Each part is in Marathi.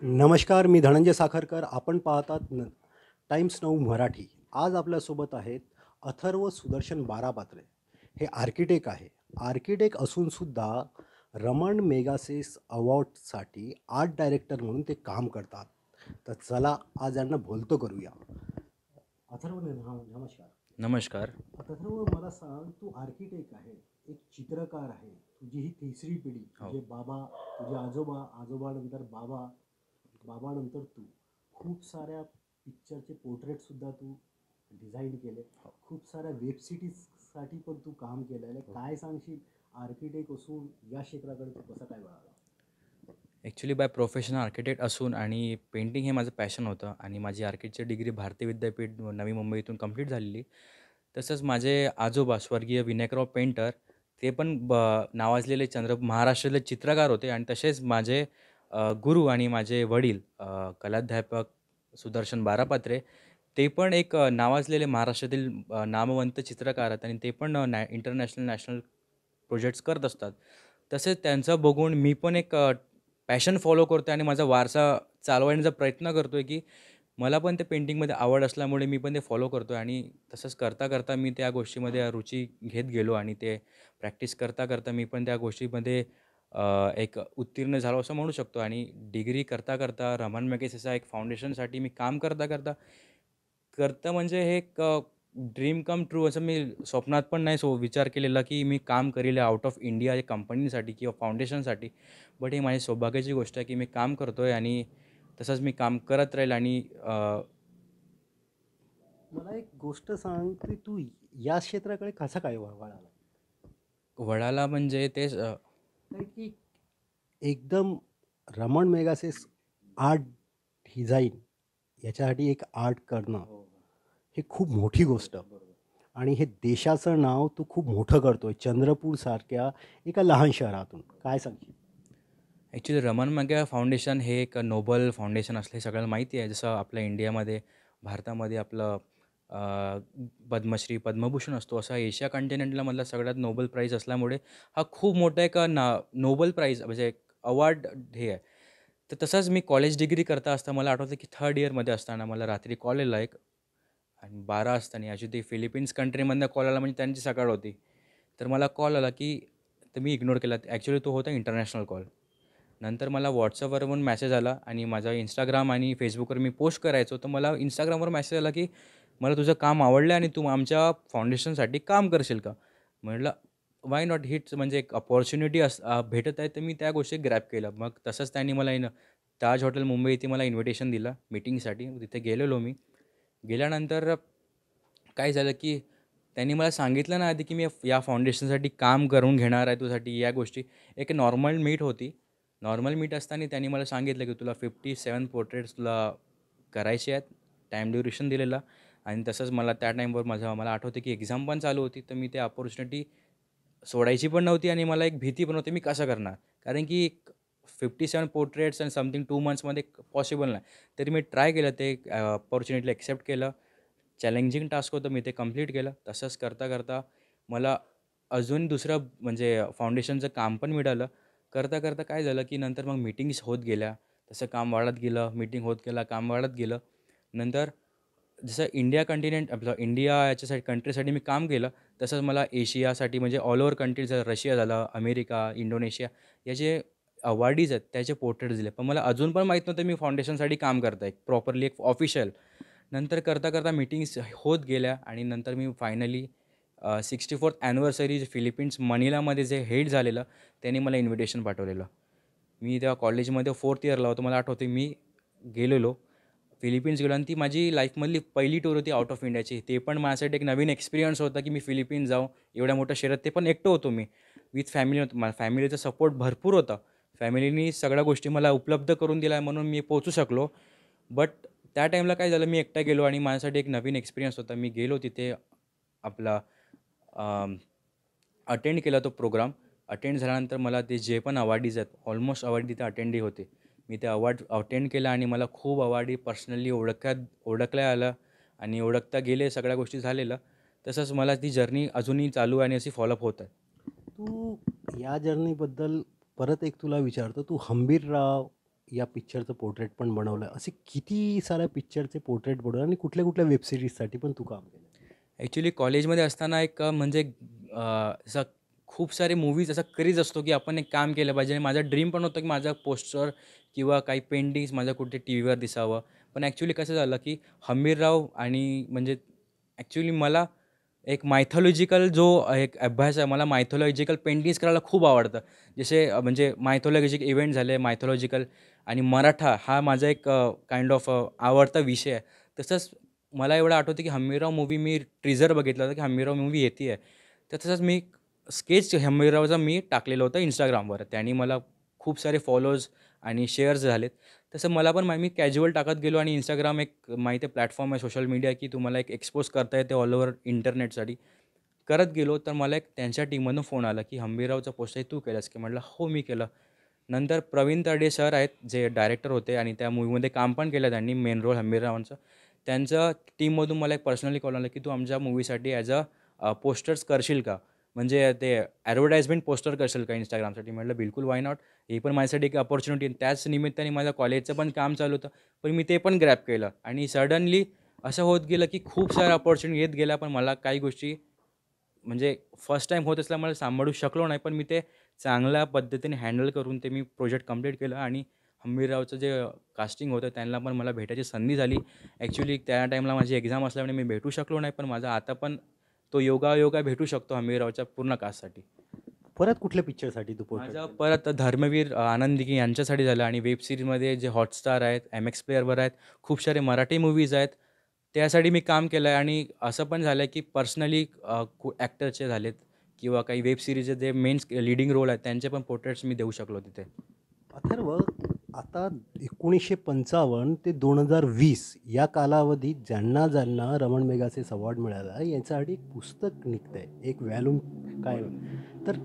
नमस्कार, मी धनंजय साखरकर. आपण पाहतात टाइम्स नाऊ मराठी. आज आपल्यासोबत आहेत अथर्व सुदर्शन बारापात्रे. हे आर्किटेक्ट आहे. आर्किटेक्ट असूनसुद्धा रमण मेगासेस अवॉर्डसाठी आर्ट डायरेक्टर म्हणून ते काम करतात. तर चला आज यांना बोलतो करूया. अथर्व नमस्कार. नमस्कार. अथर्व, मला सांग, तू आर्किटेक्ट आहे, एक चित्रकार आहे. तुझी ही तिसरी पिढी. हो. तुझे बाबा, तुझे आजोबा, आजोबानंतर बाबा, बाबानंतर तू. खूप साऱ्या पिक्चरचे पोर्ट्रेटसुद्धा तू डिझाईन केले. खूप साऱ्या वेब सिरीजसाठी पण तू काम केलेलं आहे. काय सांगशील, आर्किटेक्ट असून या क्षेत्राकडे तू कसं काय वळाला? ॲक्च्युली बाय प्रोफेशन आर्किटेक्ट असून आणि पेंटिंग हे माझं पॅशन होतं आणि माझी आर्किटेक्चर डिग्री भारतीय विद्यापीठ नवी मुंबईतून कंप्लीट झालेली. तसंच माझे आजोबा स्वर्गीय विनायकराव पेंटर ते पण नावाजलेले महाराष्ट्रातले चित्रकार होते आणि तसेच माझे गुरु आणि माझे वडील कलाध्यापक सुदर्शन बारापात्रे ते पण एक नावाजलेले महाराष्ट्रातील नामवंत चित्रकार आहेत आणि ते पण इंटरनॅशनल नॅशनल प्रोजेक्ट्स करत असतात. तसेच त्यांचं बघून मी पण एक पॅशन फॉलो करतो आहे आणि माझा वारसा चालवण्याचा प्रयत्न करतो आहे, की मला पण ते पेंटिंगमध्ये आवड असल्यामुळे मी पण ते फॉलो करतो आहे आणि तसंच करता मी त्या गोष्टीमध्ये रुची घेत गेलो आणि ते प्रॅक्टिस करता मी पण त्या गोष्टीमध्ये एक उत्तीर्ण झालो असं म्हणू शकतो आणि डिग्री करता रमण मॅगसेसेच्या एक फाउंडेशनसाठी मी काम करता म्हणजे हे एक ड्रीम कम ट्रू असं मी स्वप्नात पण नाही विचार केलेला, की मी काम करेल आउट ऑफ इंडिया या कंपनीसाठी किंवा फाउंडेशनसाठी. बट ही माझी सौभाग्याची गोष्ट आहे, की मी काम करतो आहे आणि तसंच मी काम करत राहील आणि मला एक गोष्ट सांग, की तू या क्षेत्राकडे कसा काय वळाला? वडाला म्हणजे तेच कारण की एकदम रमण मेगासेस आर्ट डिझाईन याच्यासाठी एक आर्ट करणं हे खूप मोठी गोष्ट. आणि हे देशाचं नाव तू खूप मोठं करतोय चंद्रपूरसारख्या एका लहान शहरातून. काय सांगशील? ॲक्च्युली रमण मॅगे फाउंडेशन हे एक नोबल फाउंडेशन असलं हे सगळ्यांना माहिती आहे. जसं आपल्या इंडियामध्ये, भारतामध्ये आपलं पद्मश्री, पद्मभूषण असतो. असा एशिया कंटिनेंटला मधला सगळ्यात नोबल प्राईज असल्यामुळे हा खूप मोठा एक नोबल प्राईज म्हणजे एक अवॉर्ड हे आहे. तर तसंच मी कॉलेज डिग्री करता असता मला आठवतं, की 3rd इयरमध्ये असताना मला रात्री कॉल आला एक आणि 12 असताना ॲक्च्युली ते फिलिपिन्स कंट्रीमधनं कॉल आला म्हणजे त्यांची सकाळ होती. तर मला कॉल आला, की तर मी इग्नोर केला. ॲक्च्युली तो होता इंटरनॅशनल कॉल. नंतर मला WhatsAppवरून मेसेज आला आणि माझा Instagram आणि Facebookवर मी पोस्ट करायचो. तर मला Instagramवर मेसेज आला, की "मला तुझं काम आवडलं आणि तू आमच्या फाउंडेशनसाठी काम करशील का?" म्हटलं, "व्हाय नॉट?" हीच म्हणजे एक अपॉर्च्युनिटी भेटत आहे, तर मी त्या गोष्टी ग्रॅब केलं. मग तसंच त्यांनी मला ताज हॉटेल मुंबई इथे मला इन्व्हिटेशन दिलं मीटिंगसाठी. तिथे गेलेलो मी. गेल्यानंतर काय झालं, की त्यांनी मला सांगितलं ना आधी, की मी या फाउंडेशनसाठी काम करून घेणार आहे तुझ्यासाठी या गोष्टी. एक नॉर्मल मीट होती. नॉर्मल मीट असताना त्यांनी मला सांगितलं, की तुला 57 पोर्ट्रेट्स तुला करायचे आहेत. टाईम ड्युरेशन दिलेला आणि तसंच मला त्या टाईमवर मला आठवतं, की एक्झाम पण चालू होती. तर मी ते अपॉर्च्युनिटी सोडायची पण नव्हती आणि मला एक भीती पण होती, मी कसं करणार? कारण की 57 पोर्ट्रेट्स आणि समथिंग 2 मंथ्समध्ये पॉसिबल नाही. तरी मी ट्राय केलं ते अपॉर्च्युनिटीला एक्सेप्ट केलं. चॅलेंजिंग टास्क होतं, मी ते कंप्लीट केलं. तसंच करता मला अजून दुसरं म्हणजे फाउंडेशनचं काम पण मिळालं. करता काय झालं, की नंतर मग मीटिंग्स होत गेल्या. तसं काम वाढत गेलं, मीटिंग होत गेलं, काम वाढत गेलं. नंतर जसं इंडिया कंटिनेंट आपलं इंडिया याच्यासाठी कंट्रीसाठी मी काम केलं, तसंच मला एशियासाठी म्हणजे ऑल ओव्हर कंट्रीज रशिया झालं, अमेरिका, इंडोनेशिया या जे अवॉर्डीज आहेत त्याचे पोर्ट्रेट्स दिले. पण मला अजून पण माहीत नव्हतं मी फाउंडेशनसाठी काम करत आहे. प्रॉपरली एक ऑफिशियल. नंतर करता मीटिंग्स होत गेल्या आणि नंतर मी फायनली 64th ॲनिव्हर्सरी फिलिपिन्स मनिलामध्ये जे हेड झालेलं, त्यांनी मला इन्व्हिटेशन पाठवलेलं. मी तेव्हा कॉलेजमध्ये 4th इयरला होतो. मला आठवते मी गेलेलो. फिलिपिन्स गेलो आणि ती माझी लाईफमधली पहिली टूर होती आउट ऑफ इंडियाची. ते पण माझ्यासाठी एक नवीन एक्सपिरियन्स होता, की मी फिलिपिन्स जाऊ. एवढ्या मोठ्या शहरात ते पण एकटं होतो मी. विथ फॅमिली होतं. माझ्या फॅमिलीचा सपोर्ट भरपूर होता. फॅमिलीनी सगळ्या गोष्टी मला उपलब्ध करून दिल्या म्हणून मी पोहोचू शकलो. बट त्या टाईमला काय झालं, मी एकटा गेलो आणि माझ्यासाठी एक नवीन एक्सपिरियन्स होता. मी गेलो तिथे आपला अटेंड केला तो प्रोग्राम. अटेंड झाल्यानंतर मला ते जे पण अवॉर्डीज आहेत, ऑलमोस्ट अवॉर्ड तिथे अटेंडही होते. मी ते अवॉर्ड अटेंड केला आणि मला खूप अवॉर्डी पर्सनली ओळखल्या आलं आणि ओळखता गेले, सगळ्या गोष्टी झालेलं. तसंच मला ती जर्नी अजूनही चालू आहे आणि अशी फॉलोअप होत आहे. तू या जर्नीबद्दल परत एक तुला विचारतो, तू हंबीरराव या पिक्चरचं पोर्ट्रेट पण बनवलं. असे किती साऱ्या पिक्चरचे पोर्ट्रेट बनवले आणि कुठल्या-कुठल्या वेब सीरीजसाठी पण तू काम केलं? ॲक्च्युली कॉलेजमध्ये असताना एक म्हणजे असा खूप सारे मूव्हीज असा क्रेज असतो, की आपण एक काम केलं पाहिजे आणि माझा ड्रीम पण होतं, की माझा पोस्टर किंवा काही पेंटिंग्स माझ्या कुठे टीव्हीवर दिसावं. पण ॲक्च्युली कसं झालं, की हंबीरराव आणि म्हणजे ॲक्च्युली मला एक मायथॉलॉजिकल जो एक अभ्यास आहे, मला मायथॉलॉजिकल पेंटिंग्स करायला खूप आवडतं. जसे म्हणजे मायथॉलॉजिकल इव्हेंट झाले, मायथॉलॉजिकल आणि मराठा हा माझा एक काइंड ऑफ आवडता विषय आहे. तसंच मला एवढं आठवतं, की हंबीरराव मूव्ही मी टीझर बघितला होता, की हंबीरराव मूव्ही येते आहे. तर तसंच मी स्केच हंबीररावचा मी टाकलेलं होतं Instagramवर. त्यानी मला खूप सारे फॉलोज आणि शेअर्स झालेत. तसं मला पण मी कॅज्युअल टाकत गेलो आणि Instagram एक माहिती आहे प्लॅटफॉर्म आहे सोशल मीडिया, की तुम्हाला एक एक्सपोज करता येते ऑल ओव्हर इंटरनेटसाठी. करत गेलो तर मला एक त्यांच्या टीममधून फोन आला, की "हंबीररावचा पोस्टर तू केलास की?" म्हटलं, "हो, मी केलं." नंतर प्रवीण तरडे सर आहेत, जे डायरेक्टर होते आणि त्या मूव्हीमध्ये काम पण केलं त्यांनी मेन रोल हंबीररावांचं. त्यांच्या टीममधून मला एक पर्सनली कॉल आला, की "तू आमच्या मूव्हीसाठी ॲज पोस्टर्स करशील का? म्हणजे ते ॲडव्हर्टाइजमेंट पोस्टर करशील का Instagramसाठी?" म्हटलं, "बिलकुल, व्हाय नॉट?" ही पण माझ्यासाठी एक अपॉर्च्युनिटी आहे. त्याच निमित्ताने माझ्या कॉलेजचं पण काम चालू होतं. पण मी ते पण ग्रॅब केलं आणि सडनली असं होत गेलं, की खूप साऱ्या अपॉर्च्युनिटी येत गेल्या. पण मला काही गोष्टी म्हणजे फर्स्ट टाईम होत असल्यामुळे सांभाळू शकलो नाही. पण मी ते चांगल्या पद्धतीने हँडल करून ते मी प्रोजेक्ट कंप्लीट केलं आणि हंबीररावचं जे कास्टिंग होतं त्यांना पण मला भेटायची संधी झाली. ॲक्च्युली त्या टाईमला माझी एक्झाम असल्यामुळे मी भेटू शकलो नाही. पण माझा आता पण तो योगायोगा भेटू शकतो हंबीररावच्या पूर्ण कास्टसाठी. परत कुठल्या पिक्चरसाठी तू पोर्ट्रेट माझं केलं? परत धर्मवीर आनंद दिघे यांच्यासाठी झालं आणि वेब सीरीजमध्ये जे हॉटस्टार आहेत, MX प्लेअरवर आहेत, खूप सारे मराठी मूव्हीज आहेत. त्यासाठी मी काम केलं आहे आणि असं पण झालं आहे, की पर्सनली ॲक्टरचे झालेत किंवा काही वेब सीरीजचे जे मेन लीडिंग रोल आहेत, त्यांचे पण पोर्ट्रेट्स मी देऊ शकलो तिथे. अथर्व, आता 1955 ते 2020 या कालावधीत ज्यांना रमण मेगासेस अवॉर्ड मिळाला याच्यासाठी एक पुस्तक निघतंय, एक व्हॅल्यूम काय, तर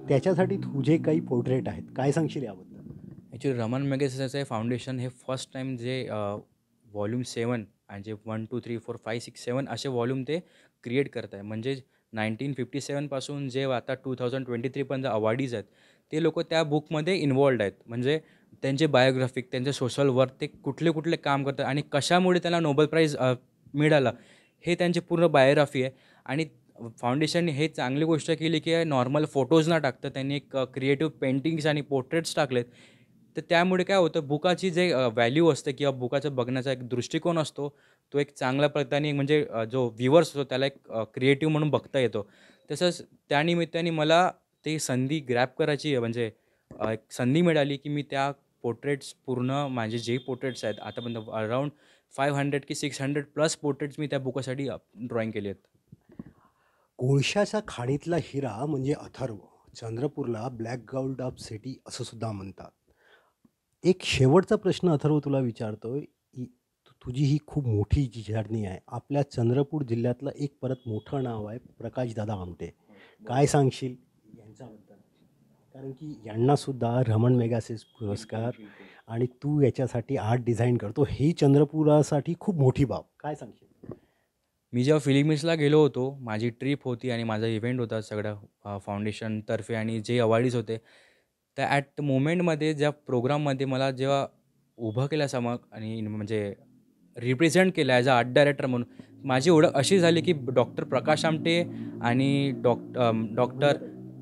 त्याच्यासाठी तुझे काही पोर्ट्रेट आहेत, काय सांगशील याबद्दल? ॲक्च्युली रमन मॅगसेसेचे फाउंडेशन हे फर्स्ट टाईम जे व्हॉल्यूम 7 आणि जे 1, 2, 3, 4, 5, 6, 7 असे व्हॉल्यूम ते क्रिएट करत आहे. म्हणजे 1957 पासून जे आता 2023 पर्यंत अवॉर्डीज आहेत, ते लोकं त्या बुकमध्ये इन्व्हॉल्वड आहेत. म्हणजे त्यांचे बायोग्राफिक, त्यांचे सोशल वर्क, ते कुठले-कुठले काम करतात आणि कशामुळे त्यांना नोबेल प्राईज मिळालं, हे त्यांची पूर्ण बायोग्राफी आहे. आणि फाउंडेशनने हे चांगली गोष्ट केली, की नॉर्मल फोटोज न टाकता त्यांनी एक क्रिएटिव्ह पेंटिंग्स आणि पोर्ट्रेट्स टाकलेत. तर त्यामुळे काय होतं बुकाची जे व्हॅल्यू असते किंवा बुकाचं बघण्याचा एक दृष्टिकोन असतो, तो एक चांगल्या प्रकारे म्हणजे जो व्ह्यूअर्स असतो त्याला एक क्रिएटिव्ह म्हणून बघता येतो. तसंच त्यानिमित्ताने मला ती संधी ग्रॅब करायची आहे म्हणजे एक संधी मिळाली, की मी त्या पोर्ट्रेट्स पूर्ण माझे जे पोर्ट्रेट्स आहेत आतापर्यंत अराउंड 500 की 600 प्लस पोर्ट्रेट्स मी त्या बुकासाठी ड्रॉइंग केली आहेत. कोळशाच्या खाणीतला हिरा म्हणजे अथर्व. चंद्रपूरला ब्लॅक गोल्ड ऑफ सिटी असं सुद्धा म्हणतात. एक शेवटचा प्रश्न अथर्व तुला विचारतोय. तुझी ही खूप मोठी जी जर्नी आहे. आपल्या चंद्रपूर जिल्ह्यातलं एक परत मोठं नाव आहे प्रकाशदादा आमटे. काय सांगशील यांच्याबद्दल? कारण की यांना सुद्धा रमण मेगासेस पुरस्कार आणि तू याच्यासाठी आर्ट डिझाइन करतो. ही चंद्रपुरासाठी खूप मोठी बाब. काय सांगशील? मी जेव्हा फिलिपिन्सला गेलो होतो, माझी ट्रिप होती आणि माझा इव्हेंट होता सगळं फाउंडेशनतर्फे आणि जे अवॉर्डीज होते, त्या ॲट मोमेंटमध्ये ज्या प्रोग्राममध्ये मला जेव्हा उभं केलं समोर आणि म्हणजे रिप्रेझेंट केलं ॲज अ आर्ट डायरेक्टर म्हणून, माझी ओळख अशी झाली की डॉक्टर प्रकाश आमटे आणि डॉक्टर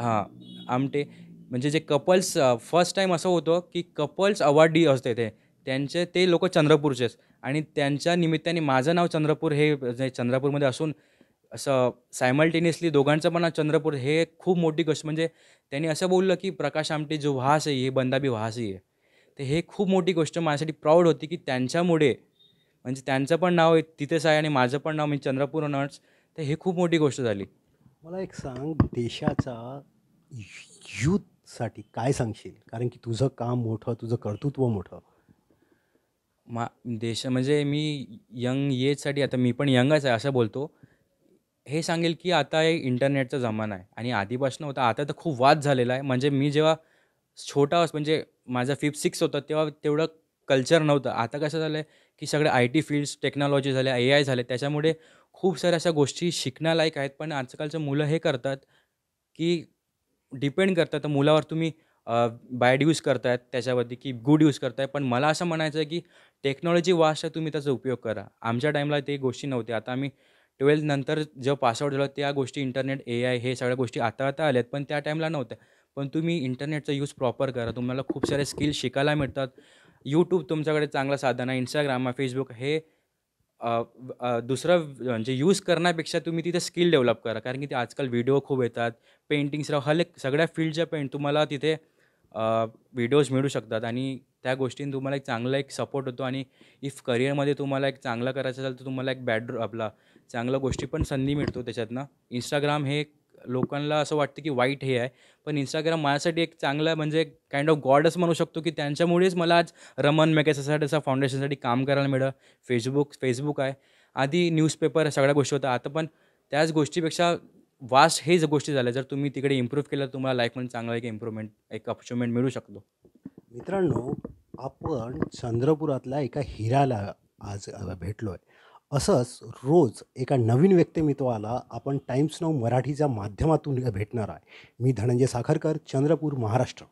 हां, आमटे म्हणजे जे कपल्स फर्स्ट टाईम असं होतं की कपल्स अवॉर्डी असते ते. त्यांचे ते लोकं चंद्रपूरचेच. आणि त्यांच्या निमित्ताने माझं नाव चंद्रपूर हे जे चंद्रपूरमध्ये असून असं सायमल्टेनियसली दोघांचं पण नाव चंद्रपूर हे खूप मोठी गोष्ट म्हणजे त्यांनी असं बोललं, की "प्रकाश आमटे जो वहाँ है, ये बंदा भी वहाँ है." तर हे खूप मोठी गोष्ट माझ्यासाठी प्राउड होती, की त्यांच्यामुळे म्हणजे त्यांचं पण नाव तिथेच आहे आणि माझं पण नाव म्हणजे चंद्रपूरनच. तर हे खूप मोठी गोष्ट झाली. मला एक सांग, देशाचा यूथसाठी काय सांगशील? कारण की तुझं काम मोठं, तुझं कर्तृत्व मोठं. देश म्हणजे मी यंग एजसाठी आता मी पण यंगच आहे असं बोलतो. हे सांगेल की आता हे इंटरनेटचा जमाना आहे आणि आधीपासून होता. आता तर खूप वाद झालेला आहे. म्हणजे मी जेव्हा छोटा म्हणजे माझा 5th-6th होता तेव्हा तेवढं कल्चर नव्हतं. आता कसं झालं आहे, की सगळे आय-टी फील्ड्स, टेक्नॉलॉजी झाल्या, एआय झाले. त्याच्यामुळे खूप साऱ्या अशा गोष्टी शिकण्यालायक आहेत. पण आजकालचं मुलं हे करतात, की डिपेंड करतात. तर मुलावर तुम्ही बॅड यूज करतायत त्याच्यावरती की गुड यूज करताय. पण मला असं म्हणायचं आहे की टेक्नॉलॉजी वास्ट आहे, तुम्ही त्याचा उपयोग करा. आमच्या टाईमला ते गोष्टी नव्हत्या. आता आम्ही 12th नंतर जेव्हा पासआउट झालो त्या गोष्टी इंटरनेट, एआय हे सगळ्या गोष्टी आता आल्यात, पण त्या टाईमला नव्हत्या. पण तुम्ही इंटरनेटचा यूज प्रॉपर करा. तुम्हाला खूप सारे स्किल शिकायला मिळतात. YouTube तुमच्याकडे चांगलं साधन आहे. Instagram आहे, Facebook हे दुसरं म्हणजे यूज करण्यापेक्षा तुम्ही तिथे स्किल डेव्हलप करा. कारण की ते आजकाल व्हिडिओ खूप येतात. पेंटिंग्स सगळ्या फील्डच्या तुम्हाला तिथे व्हिडिओज मिळू शकतात आणि त्या गोष्टींनी तुम्हाला एक चांगला एक सपोर्ट होतो आणि इफ करिअरमध्ये तुम्हाला एक चांगलं करायचं असेल तर तुम्हाला एक आपला चांगल्या गोष्टी पण संधी मिळतो त्याच्यातनं. Instagram हे लोकांना असं वाटतं की वाईट हे आहे. पण Instagram माझ्यासाठी एक चांगलं म्हणजे काइंड ऑफ गॉडच म्हणू शकतो की त्यांच्यामुळेच मला आज रमन मेगसेसेचा फाउंडेशनसाठी काम करायला मिळालं. फेसबुक आहे. आधी न्यूजपेपर सगळ्या गोष्टी होत्या. आता पण त्याच गोष्टीपेक्षा वास्ट हेच गोष्टी झाल्या. जर तुम्ही तिकडे इम्प्रूव्ह केलं, तुम्हाला लाईफमध्ये चांगला एक इम्प्रूव्हमेंट, एक अचिव्हमेंट मिळू शकतो. मित्रांनो, आपण चंद्रपुरातल्या एका हिऱ्याला आज भेटलो आहे. असंच रोज एका नवीन व्यक्तिमत्वाला आपण टाइम्स नाऊ मराठीच्या माध्यमातून भेटणार आहे. मी धनंजय साखरकर, चंद्रपूर, महाराष्ट्र.